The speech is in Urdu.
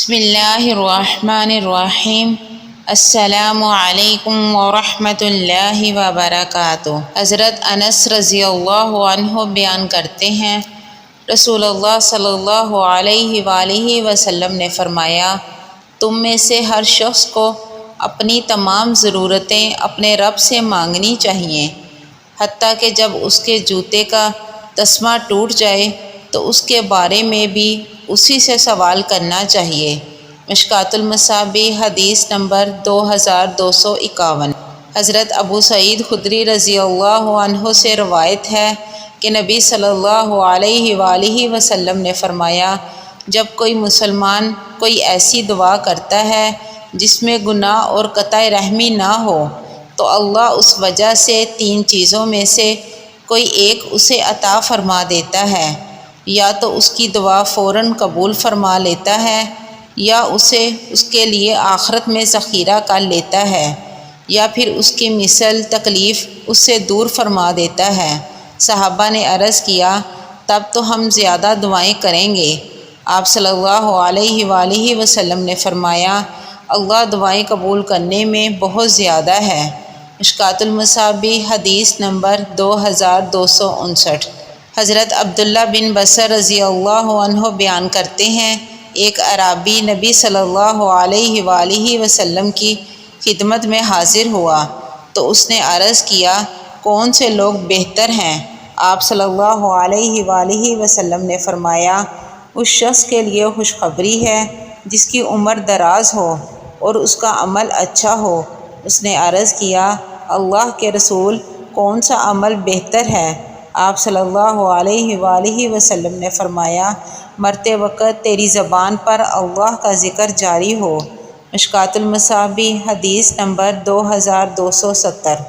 بسم اللہ الرحمن الرحیم۔ السلام علیکم ورحمۃ اللہ وبرکاتہ۔ حضرت انس رضی اللہ عنہ بیان کرتے ہیں، رسول اللہ صلی اللہ علیہ وآلہ وسلم نے فرمایا، تم میں سے ہر شخص کو اپنی تمام ضرورتیں اپنے رب سے مانگنی چاہیے، حتیٰ کہ جب اس کے جوتے کا تسمہ ٹوٹ جائے تو اس کے بارے میں بھی اسی سے سوال کرنا چاہیے۔ مشکوٰۃ المصابیح حدیث نمبر 2251۔ حضرت ابو سعید خدری رضی اللہ عنہ سے روایت ہے کہ نبی صلی اللہ علیہ وآلہ وسلم نے فرمایا، جب کوئی مسلمان کوئی ایسی دعا کرتا ہے جس میں گناہ اور قطع رحمی نہ ہو تو اللہ اس وجہ سے 3 چیزوں میں سے کوئی ایک اسے عطا فرما دیتا ہے، یا تو اس کی دعا فوراً قبول فرما لیتا ہے، یا اسے اس کے لیے آخرت میں ذخیرہ کر لیتا ہے، یا پھر اس کی مثل تکلیف اس سے دور فرما دیتا ہے۔ صحابہ نے عرض کیا، تب تو ہم زیادہ دعائیں کریں گے۔ آپ صلی اللہ علیہ وآلہ وسلم نے فرمایا، اللہ دعائیں قبول کرنے میں بہت زیادہ ہے۔ مشکوٰۃ المصابیح حدیث نمبر 2259۔ حضرت عبداللہ بن بصر رضی اللہ عنہ بیان کرتے ہیں، ایک اعرابی نبی صلی اللہ علیہ وآلہ وسلم کی خدمت میں حاضر ہوا تو اس نے عرض کیا، کون سے لوگ بہتر ہیں؟ آپ صلی اللہ علیہ وآلہ وسلم نے فرمایا، اس شخص کے لیے خوشخبری ہے جس کی عمر دراز ہو اور اس کا عمل اچھا ہو۔ اس نے عرض کیا، اللہ کے رسول، کون سا عمل بہتر ہے؟ آپ صلی اللہ علیہ وآلہ وسلم نے فرمایا، مرتے وقت تیری زبان پر اللہ کا ذکر جاری ہو۔ مشکوٰۃ المصابیح حدیث نمبر 2270۔